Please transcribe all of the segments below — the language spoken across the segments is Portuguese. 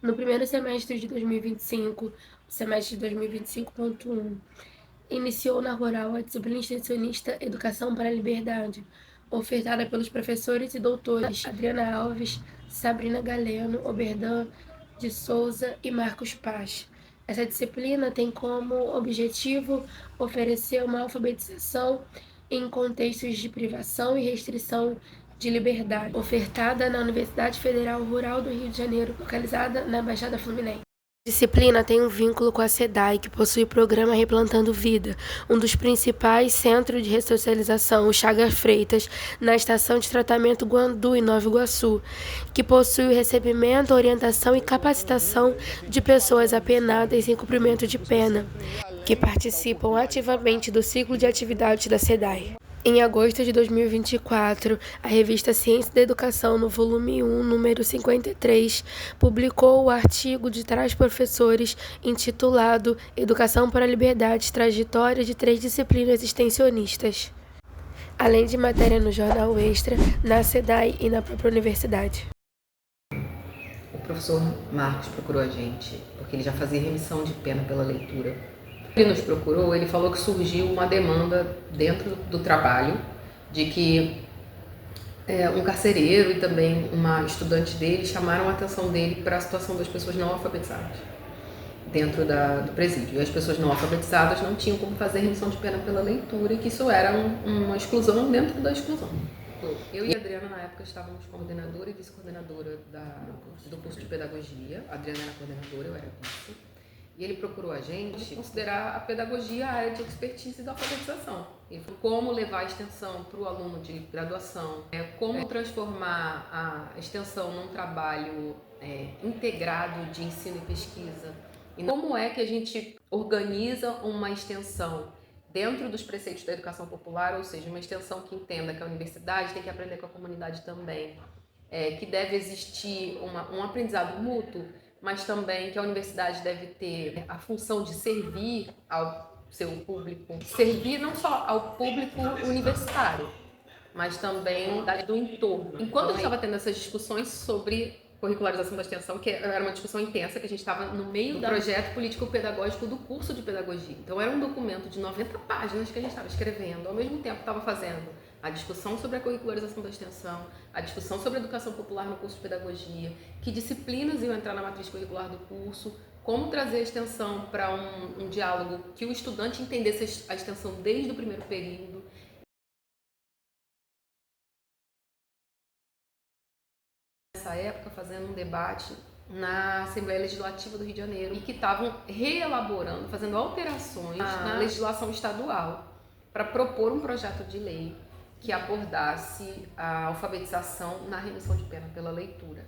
No primeiro semestre de 2025, o semestre de 2025.1, iniciou na Rural a disciplina extensionista Educação para a Liberdade, ofertada pelos professores e doutores Adriana Alves, Sabrina Galeno, Oberdan de Souza e Marcos Paz. Essa disciplina tem como objetivo oferecer uma alfabetização em contextos de privação e restrição de liberdade, ofertada na Universidade Federal Rural do Rio de Janeiro, localizada na Baixada Fluminense. A disciplina tem um vínculo com a SEDAI, que possui o programa Replantando Vida, um dos principais centros de ressocialização, o Chaga Freitas, na estação de tratamento Guandu, em Nova Iguaçu, que possui o recebimento, orientação e capacitação de pessoas apenadas em cumprimento de pena, que participam ativamente do ciclo de atividades da SEDAI. Em agosto de 2024, a revista Ciência da Educação, no volume 1, número 53, publicou o artigo de 3 professores intitulado Educação para a Liberdade, trajetória de 3 disciplinas extensionistas, além de matéria no Jornal Extra, na SEDAI e na própria universidade. O professor Marcos procurou a gente, porque ele já fazia remissão de pena pela leitura. Ele nos procurou, ele falou que surgiu uma demanda dentro do trabalho de que um carcereiro e também uma estudante dele chamaram a atenção dele para a situação das pessoas não alfabetizadas dentro do presídio. E as pessoas não alfabetizadas não tinham como fazer remissão de pena pela leitura e que isso era uma exclusão dentro da exclusão. Eu e a Adriana, na época, estávamos coordenadora e vice-coordenadora do curso de pedagogia. A Adriana era coordenadora, eu era vice. E ele procurou a gente considerar a pedagogia a área de expertise da alfabetização. Ele falou como levar a extensão para o aluno de graduação, como transformar a extensão num trabalho integrado de ensino e pesquisa, e como é que a gente organiza uma extensão dentro dos preceitos da educação popular, ou seja, uma extensão que entenda que a universidade tem que aprender com a comunidade também, que deve existir um aprendizado mútuo, mas também que a universidade deve ter a função de servir ao seu público, servir não só ao público universitário, mas também do entorno. Enquanto a gente estava tendo essas discussões sobre curricularização da extensão, que era uma discussão intensa, que a gente estava no meio do projeto político-pedagógico do curso de pedagogia. Então era um documento de 90 páginas que a gente estava escrevendo, ao mesmo tempo estava fazendo a discussão sobre a curricularização da extensão, a discussão sobre a educação popular no curso de pedagogia, que disciplinas iam entrar na matriz curricular do curso, como trazer a extensão para um diálogo que o estudante entendesse a extensão desde o primeiro período. Nessa época, fazendo um debate na Assembleia Legislativa do Rio de Janeiro e que estavam reelaborando, fazendo alterações na legislação estadual para propor um projeto de lei que abordasse a alfabetização na remissão de pena pela leitura.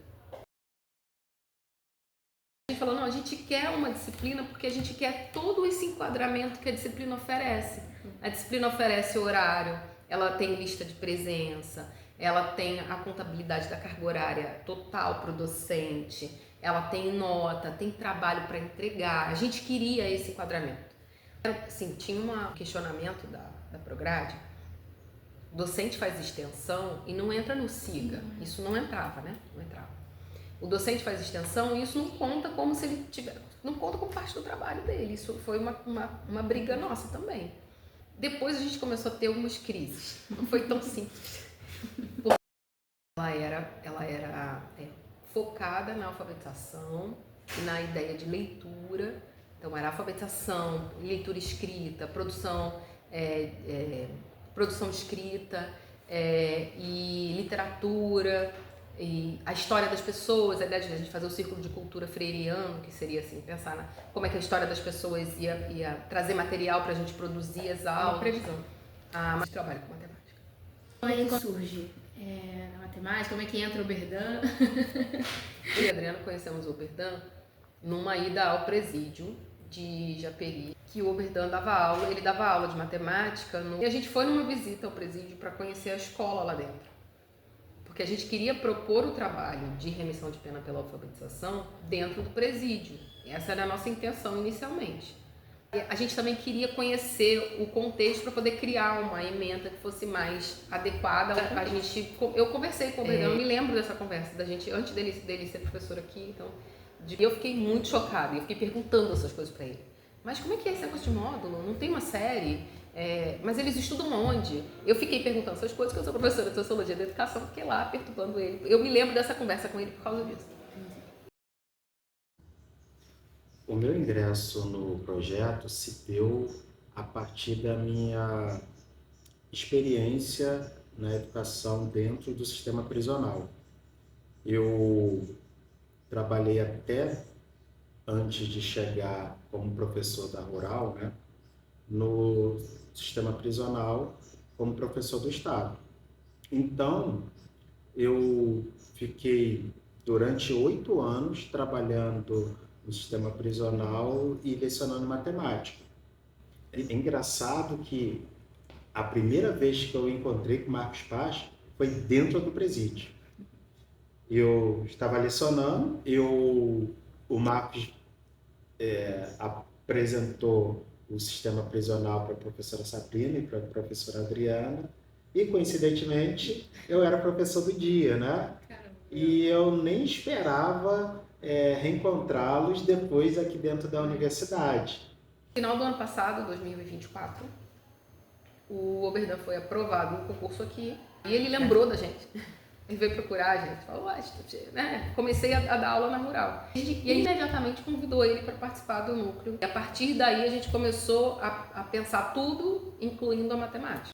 A gente falou, não, a gente quer uma disciplina porque a gente quer todo esse enquadramento que a disciplina oferece. A disciplina oferece horário, ela tem lista de presença, ela tem a contabilidade da carga horária total para o docente, ela tem nota, tem trabalho para entregar. A gente queria esse enquadramento. Assim, tinha um questionamento da Prograde. O docente faz extensão e não entra no SIGA. Isso não entrava, né? Não entrava. O docente faz extensão e isso não conta como se ele tiver, não conta como parte do trabalho dele. Isso foi uma briga nossa também. Depois a gente começou a ter algumas crises. Não foi tão simples. Ela era focada na alfabetização e na ideia de leitura. Então era alfabetização, leitura escrita, produção escrita e literatura, e a história das pessoas, a ideia de a gente fazer o círculo de cultura freiriano, que seria assim, pensar como é que a história das pessoas ia trazer material para a gente produzir as aulas. Uma previsão. Mas trabalho com matemática. Como é que surge na matemática? Como é que entra o Oberdan? Eu e a Adriana conhecemos o Oberdan numa ida ao presídio de Japeri, que o Oberdan dava aula, ele dava aula de matemática, e a gente foi numa visita ao presídio para conhecer a escola lá dentro. Porque a gente queria propor o trabalho de remissão de pena pela alfabetização dentro do presídio. Essa era a nossa intenção inicialmente. A gente também queria conhecer o contexto para poder criar uma ementa que fosse mais adequada. Eu conversei com o Oberdan, eu me lembro dessa conversa da gente, antes dele ser professor aqui, então E eu fiquei muito chocada, e eu fiquei perguntando essas coisas para ele. Mas como é que é esse negócio de módulo? Não tem uma série? Mas eles estudam onde? Eu fiquei perguntando essas coisas, que eu sou professora de Sociologia da Educação, fiquei lá perturbando ele. Eu me lembro dessa conversa com ele por causa disso. O meu ingresso no projeto se deu a partir da minha experiência na educação dentro do sistema prisional. Eu trabalhei até antes de chegar como professor da Rural, né, no sistema prisional como professor do Estado. Então, eu fiquei durante 8 anos trabalhando no sistema prisional e lecionando matemática. É engraçado que a primeira vez que eu encontrei com o Marcos Paz foi dentro do presídio. Eu estava lecionando, o Marcos apresentou o sistema prisional para a professora Sabrina e para a professora Adriana, e coincidentemente eu era professor do dia, né? E eu nem esperava reencontrá-los depois aqui dentro da universidade. No final do ano passado, 2024, o Oberdan foi aprovado no concurso aqui e ele lembrou da gente. Ele veio procurar a gente, falou, né? Comecei a dar aula na Rural. E ele imediatamente convidou ele para participar do núcleo. E a partir daí a gente começou a pensar tudo, incluindo a matemática.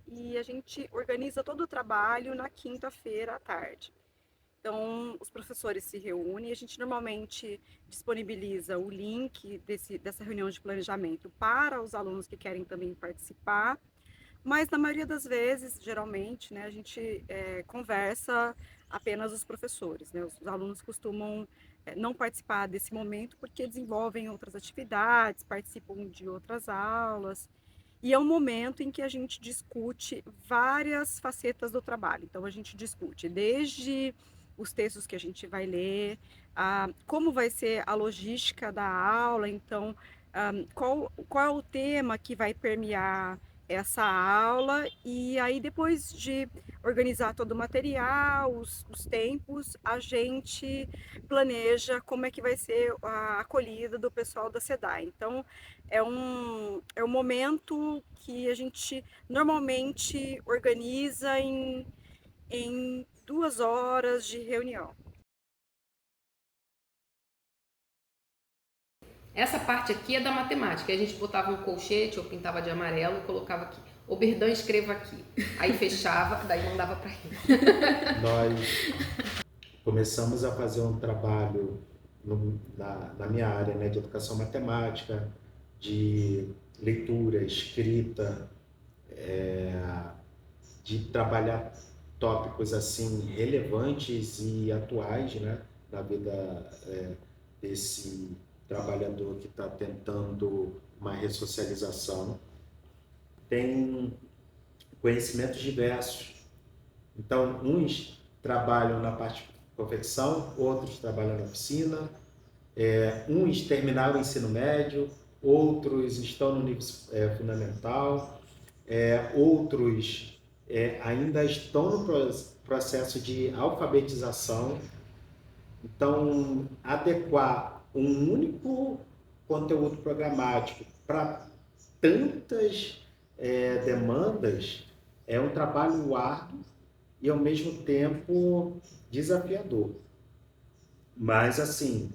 E a gente organiza todo o trabalho na quinta-feira à tarde. Então, os professores se reúnem e a gente normalmente disponibiliza o link dessa reunião de planejamento para os alunos que querem também participar. Mas na maioria das vezes, geralmente, né, a gente conversa apenas os professores, né? Os alunos costumam não participar desse momento porque desenvolvem outras atividades, participam de outras aulas. E é um momento em que a gente discute várias facetas do trabalho. Então, a gente discute desde os textos que a gente vai ler, como vai ser a logística da aula, então, qual é o tema que vai permear essa aula, e aí depois de organizar todo o material, os tempos, a gente planeja como é que vai ser a acolhida do pessoal da SEDAI. Então, é um momento que a gente normalmente organiza em 2 horas de reunião. Essa parte aqui é da matemática. A gente botava um colchete ou pintava de amarelo e colocava aqui. Oberdan, escreva aqui. Aí fechava, daí mandava para ele. Nós começamos a fazer um trabalho na minha área, né, de educação matemática, de leitura, escrita, de trabalhar tópicos assim relevantes e atuais, né, da vida desse trabalhador que está tentando uma ressocialização. Tem conhecimentos diversos. Então, uns trabalham na parte de confecção, outros trabalham na oficina, uns terminaram o ensino médio, outros estão no nível fundamental, outros ainda estão no processo de alfabetização. Então, adequar um único conteúdo programático para tantas demandas é um trabalho árduo e, ao mesmo tempo, desafiador. Mas, assim,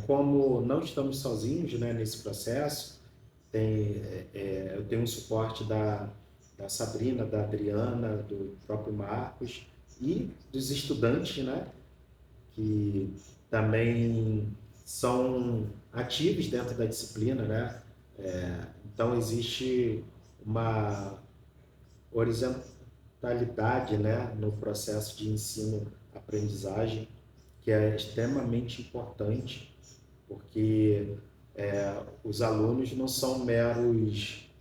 como não estamos sozinhos, né, nesse processo, eu tenho um suporte da Sabrina, da Adriana, do próprio Marcos e dos estudantes, né, que também são ativos dentro da disciplina, né? Então, existe uma horizontalidade, né, no processo de ensino-aprendizagem, que é extremamente importante, porque os alunos não são meros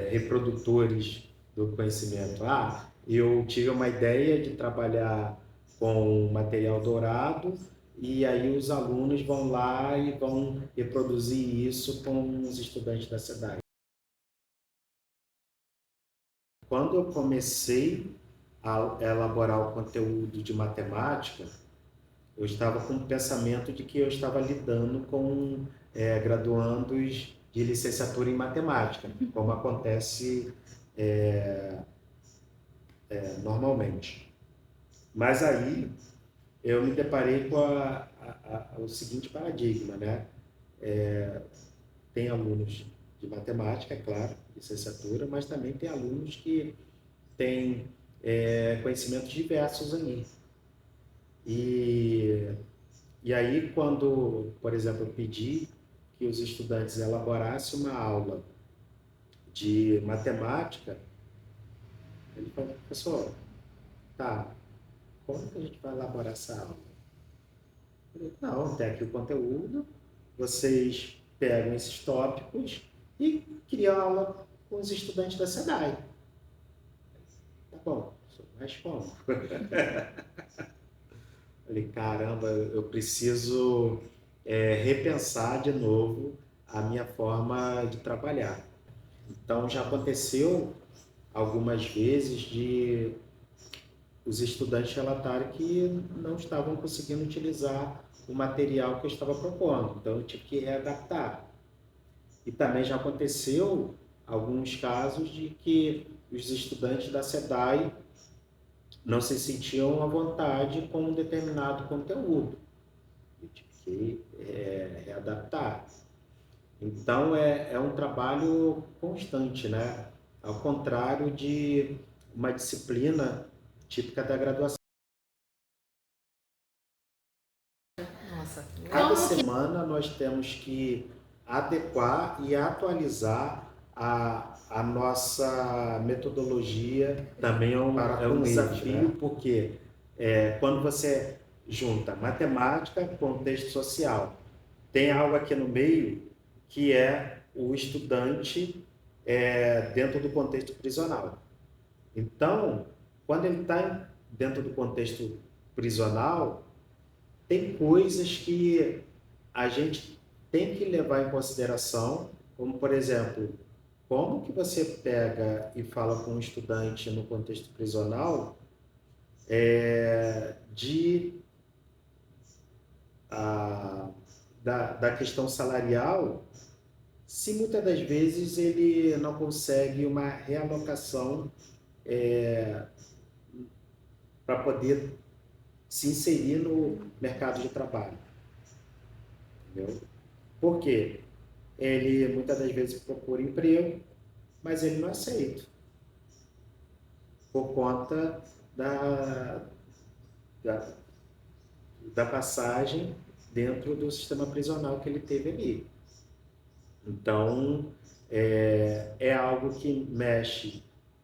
reprodutores do conhecimento. Eu tive uma ideia de trabalhar com material dourado, e aí os alunos vão lá e vão reproduzir isso com os estudantes da SEDAI. Quando eu comecei a elaborar o conteúdo de matemática, eu estava com o pensamento de que eu estava lidando com graduandos de licenciatura em matemática, como acontece normalmente. Mas aí eu me deparei com o seguinte paradigma, né? Tem alunos de matemática, é claro, licenciatura, mas também tem alunos que têm conhecimentos diversos aí. E aí, quando, por exemplo, eu pedi que os estudantes elaborassem uma aula de matemática, ele falou: professor, tá, como que a gente vai elaborar essa aula? Eu falei: não, tem aqui o conteúdo, vocês pegam esses tópicos e criam aula com os estudantes da SEDAI. Tá bom, mas como? Falei: caramba, eu preciso repensar de novo a minha forma de trabalhar. Então, já aconteceu algumas vezes de os estudantes relatarem que não estavam conseguindo utilizar o material que eu estava propondo. Então, eu tive que readaptar. E também já aconteceu alguns casos de que os estudantes da SEDAI não se sentiam à vontade com um determinado conteúdo. Eu tive que readaptar. Então, é um trabalho constante, né? Ao contrário de uma disciplina típica da graduação. Nossa, Cada semana nós temos que adequar e atualizar a nossa metodologia. Também é um desafio, né? Porque quando você junta matemática com contexto social, tem algo aqui no meio que é o estudante dentro do contexto prisional. Então, quando ele está dentro do contexto prisional, tem coisas que a gente tem que levar em consideração, como, por exemplo, como que você pega e fala com um estudante no contexto prisional da questão salarial, se muitas das vezes ele não consegue uma realocação para poder se inserir no mercado de trabalho. Entendeu? Por quê? Ele muitas das vezes procura emprego, mas ele não aceita, por conta da passagem dentro do sistema prisional que ele teve ali. Então, é algo que mexe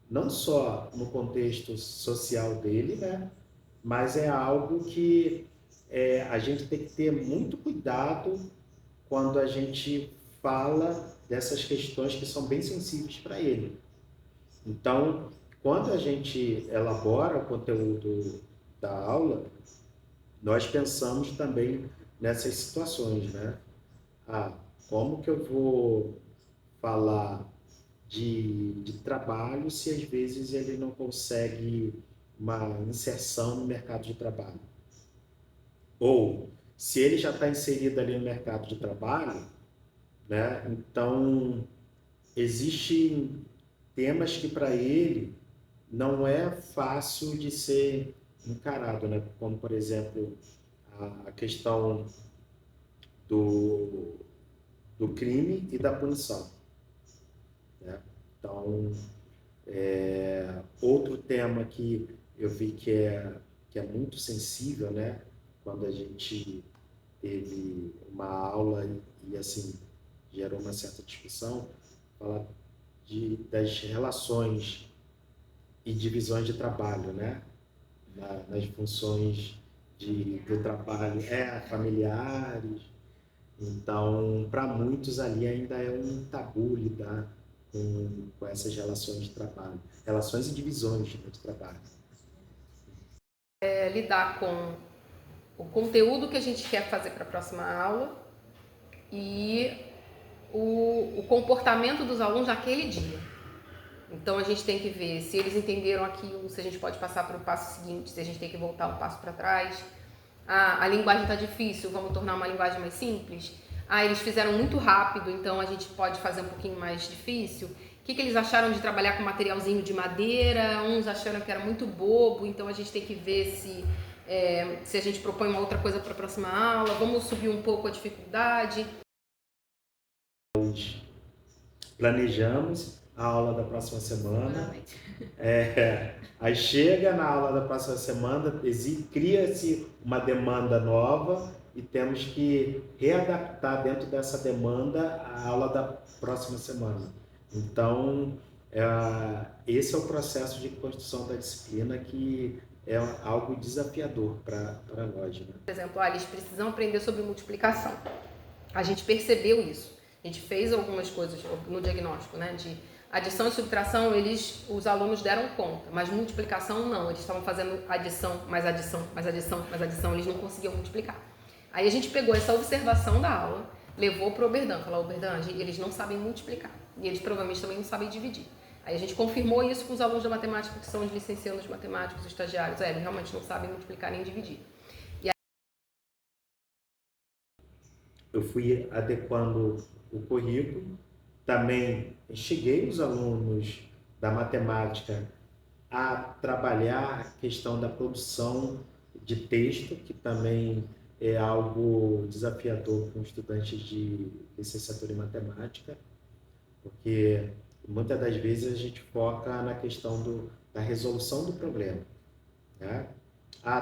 não só no contexto social dele, né? Mas é algo que a gente tem que ter muito cuidado quando a gente fala dessas questões que são bem sensíveis para ele. Então, quando a gente elabora o conteúdo da aula, nós pensamos também nessas situações, né? Como que eu vou falar de trabalho se às vezes ele não consegue uma inserção no mercado de trabalho? Ou se ele já está inserido ali no mercado de trabalho, né? Então existem temas que para ele não é fácil de ser encarado, né? Como, por exemplo, a questão do crime e da punição, né? Então, outro tema que eu vi que é muito sensível, né? Quando a gente teve uma aula e assim, gerou uma certa discussão, falar das relações e divisões de trabalho, né? Nas funções do trabalho, familiares. Então, para muitos ali ainda é um tabu lidar com essas relações de trabalho, relações e divisões de trabalho. Lidar com o conteúdo que a gente quer fazer para a próxima aula e o comportamento dos alunos naquele dia. Então a gente tem que ver se eles entenderam aquilo, se a gente pode passar para o passo seguinte, se a gente tem que voltar um passo para trás. A linguagem está difícil, vamos tornar uma linguagem mais simples. Eles fizeram muito rápido, então a gente pode fazer um pouquinho mais difícil. O que eles acharam de trabalhar com materialzinho de madeira? Uns acharam que era muito bobo, então a gente tem que ver se a gente propõe uma outra coisa para a próxima aula. Vamos subir um pouco a dificuldade. Planejamos a aula da próxima semana. Aí chega na aula da próxima semana, cria-se uma demanda nova e temos que readaptar dentro dessa demanda a aula da próxima semana. Então, esse é o processo de construção da disciplina, que é algo desafiador para nós, né? Por exemplo, eles precisam aprender sobre multiplicação. A gente percebeu isso. A gente fez algumas coisas no diagnóstico, né? De adição e subtração, os alunos deram conta, mas multiplicação não. Eles estavam fazendo adição, mais adição, mais adição, mais adição, eles não conseguiam multiplicar. Aí a gente pegou essa observação da aula, levou para o Oberdan, falou: Oberdan, eles não sabem multiplicar e eles provavelmente também não sabem dividir. Aí a gente confirmou isso com os alunos da matemática, que são os licenciados matemáticos, os estagiários. Eles realmente não sabem multiplicar nem dividir. Eu fui adequando o currículo, também cheguei os alunos da matemática a trabalhar a questão da produção de texto, que também é algo desafiador com estudantes de licenciatura em matemática, porque muitas das vezes a gente foca na questão da resolução do problema, né?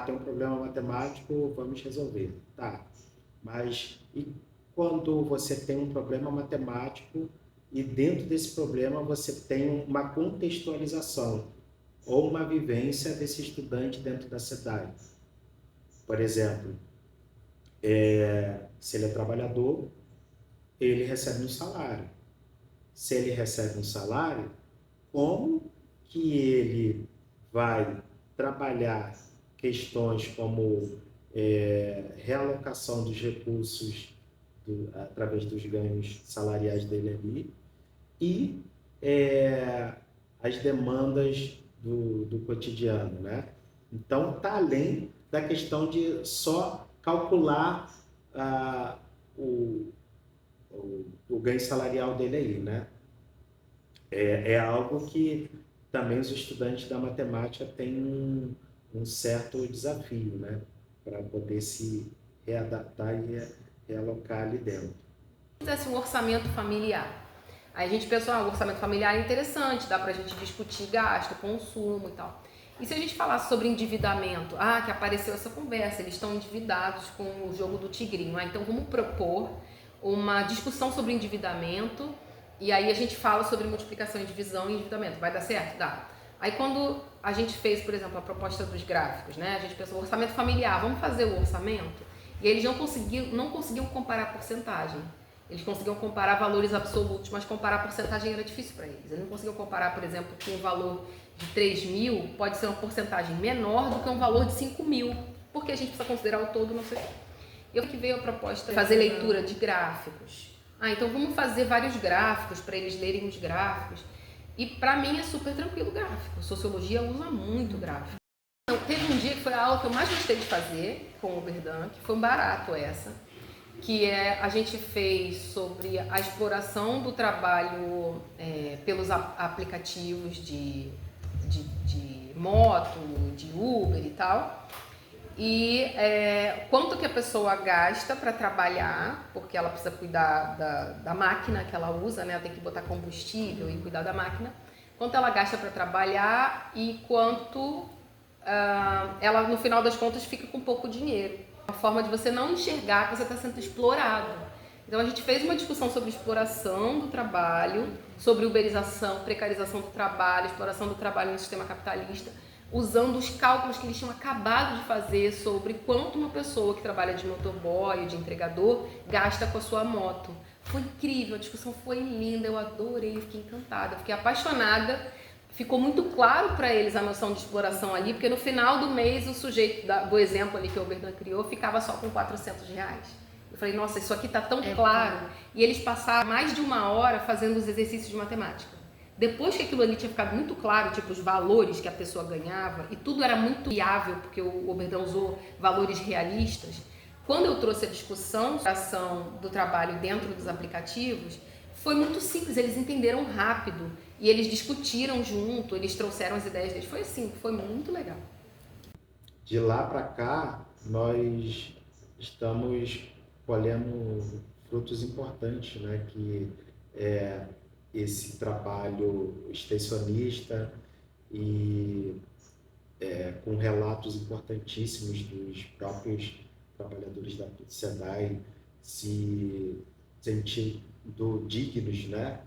Tem um problema matemático, vamos resolver. Tá, mas e quando você tem um problema matemático e dentro desse problema você tem uma contextualização ou uma vivência desse estudante dentro da cidade? Por exemplo, se ele é trabalhador, ele recebe um salário. Se ele recebe um salário, como que ele vai trabalhar questões como realocação dos recursos através dos ganhos salariais dele ali e as demandas do cotidiano, né? Então, está além da questão de só calcular o ganho salarial dele aí, né? É algo que também os estudantes da matemática têm um certo desafio, né? Para poder se readaptar e realocar ali dentro. Um orçamento familiar. Aí a gente pensou, o orçamento familiar é interessante, dá pra gente discutir gasto, consumo e tal. E se a gente falasse sobre endividamento? Que apareceu essa conversa, eles estão endividados com o jogo do tigrinho. Então vamos propor uma discussão sobre endividamento e aí a gente fala sobre multiplicação e divisão e endividamento. Vai dar certo? Dá. Aí quando a gente fez, por exemplo, a proposta dos gráficos, né? A gente pensou, orçamento familiar, vamos fazer o orçamento? E eles não conseguiam comparar porcentagem. Eles conseguiam comparar valores absolutos, mas comparar porcentagem era difícil para eles. Eles não conseguiam comparar, por exemplo, que um valor de 3 mil pode ser uma porcentagem menor do que um valor de 5 mil, porque a gente precisa considerar o todo, não sei o quê. Eu que veio a proposta de fazer leitura de gráficos. Então vamos fazer vários gráficos para eles lerem os gráficos. E para mim é super tranquilo o gráfico. Sociologia usa muito gráfico. Então, teve um dia que foi a aula que eu mais gostei de fazer com o Oberdan, que foi um barato essa, que a gente fez sobre a exploração do trabalho pelos aplicativos de moto, de Uber e tal. E quanto que a pessoa gasta para trabalhar, porque ela precisa cuidar da máquina que ela usa, né? Ela tem que botar combustível e cuidar da máquina. Quanto ela gasta para trabalhar e quanto ela, no final das contas, fica com pouco dinheiro. Uma forma de você não enxergar que você está sendo explorado. Então a gente fez uma discussão sobre exploração do trabalho, sobre uberização, precarização do trabalho, exploração do trabalho no sistema capitalista, usando os cálculos que eles tinham acabado de fazer sobre quanto uma pessoa que trabalha de motoboy, de entregador, gasta com a sua moto. Foi incrível, a discussão foi linda, eu adorei, eu fiquei encantada, fiquei apaixonada. Ficou muito claro para eles a noção de exploração ali, porque no final do mês o sujeito do exemplo ali que o Oberdan criou ficava só com R$400. Eu falei, nossa, isso aqui tá tão claro. E eles passaram mais de 1 hora fazendo os exercícios de matemática. Depois que aquilo ali tinha ficado muito claro, tipo, os valores que a pessoa ganhava, e tudo era muito viável, porque o Oberdan usou valores realistas, quando eu trouxe a discussão da ação do trabalho dentro dos aplicativos, foi muito simples, eles entenderam rápido, e eles discutiram junto, eles trouxeram as ideias deles, foi assim, foi muito legal. De lá para cá, nós estamos colhendo frutos importantes, né? Que é esse trabalho extensionista e com relatos importantíssimos dos próprios trabalhadores da SEDAI se sentindo dignos, né?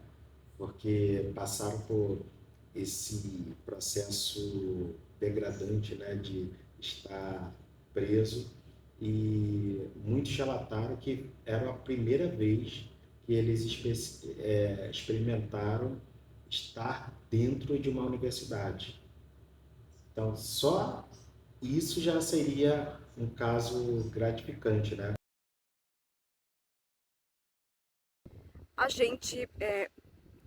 Porque passaram por esse processo degradante, né? De estar preso, e muitos relataram que era a primeira vez que eles experimentaram estar dentro de uma universidade. Então, só isso já seria um caso gratificante, né? A gente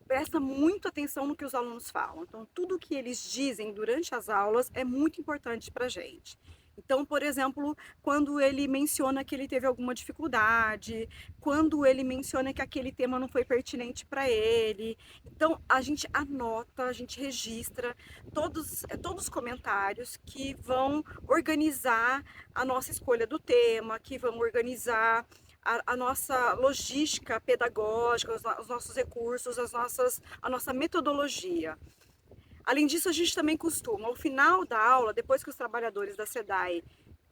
presta muito atenção no que os alunos falam. Então, tudo que eles dizem durante as aulas é muito importante para a gente. Então, por exemplo, quando ele menciona que ele teve alguma dificuldade, quando ele menciona que aquele tema não foi pertinente para ele. Então, a gente anota, a gente registra todos os comentários que vão organizar a nossa escolha do tema, que vão organizar a nossa logística pedagógica, os nossos recursos, a nossa metodologia. Além disso, a gente também costuma, ao final da aula, depois que os trabalhadores da SEDAI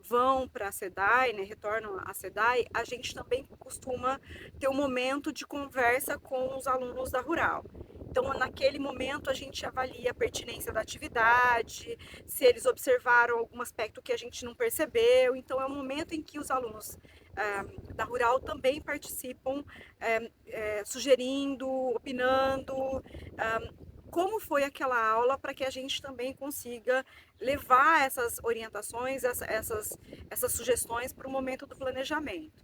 vão para a SEDAI, né, retornam à SEDAI, a gente também costuma ter um momento de conversa com os alunos da Rural. Então, naquele momento, a gente avalia a pertinência da atividade, se eles observaram algum aspecto que a gente não percebeu. Então, é um momento em que os alunos da Rural também participam, sugerindo, opinando, como foi aquela aula, para que a gente também consiga levar essas orientações, essas sugestões para o momento do planejamento.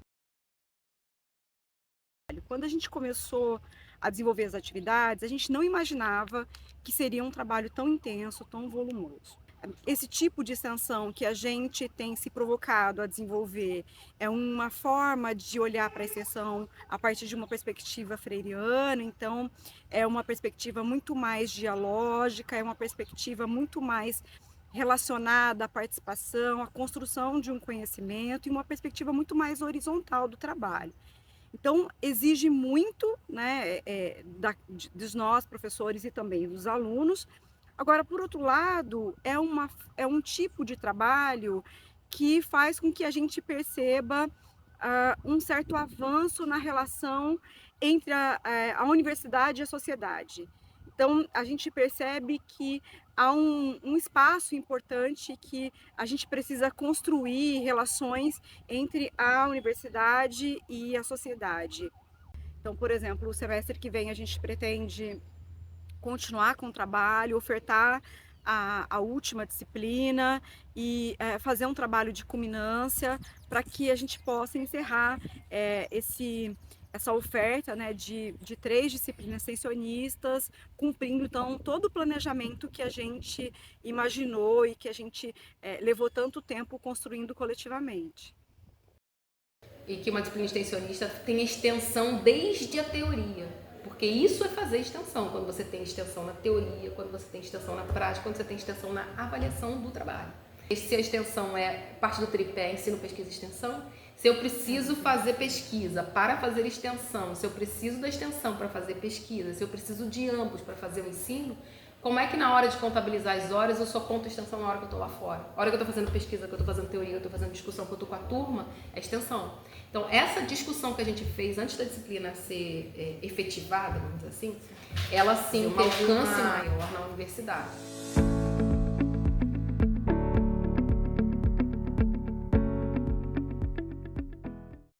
Quando a gente começou a desenvolver as atividades, a gente não imaginava que seria um trabalho tão intenso, tão volumoso. Esse tipo de extensão que a gente tem se provocado a desenvolver é uma forma de olhar para a extensão a partir de uma perspectiva freiriana, então é uma perspectiva muito mais dialógica, é uma perspectiva muito mais relacionada à participação, à construção de um conhecimento e uma perspectiva muito mais horizontal do trabalho. Então, exige muito, né, dos nós, professores, e também dos alunos. Agora, por outro lado, é um tipo de trabalho que faz com que a gente perceba um certo avanço na relação entre a universidade e a sociedade. Então, a gente percebe que há um espaço importante que a gente precisa construir relações entre a universidade e a sociedade. Então, por exemplo, o semestre que vem a gente pretende continuar com o trabalho, ofertar a última disciplina e fazer um trabalho de culminância para que a gente possa encerrar essa oferta, né, de 3 disciplinas extensionistas, cumprindo então todo o planejamento que a gente imaginou e que a gente levou tanto tempo construindo coletivamente. E que uma disciplina extensionista tem extensão desde a teoria, porque isso é fazer extensão, quando você tem extensão na teoria, quando você tem extensão na prática, quando você tem extensão na avaliação do trabalho. Se a extensão é parte do tripé ensino, pesquisa e extensão, se eu preciso fazer pesquisa para fazer extensão, se eu preciso da extensão para fazer pesquisa, se eu preciso de ambos para fazer o ensino, como é que na hora de contabilizar as horas eu só conto extensão na hora que eu estou lá fora? A hora que eu estou fazendo pesquisa, que eu estou fazendo teoria, que eu estou fazendo discussão, que eu estou com a turma, é extensão. Então, essa discussão que a gente fez antes da disciplina ser efetivada, vamos dizer assim, ela sim tem um alcance maior na universidade.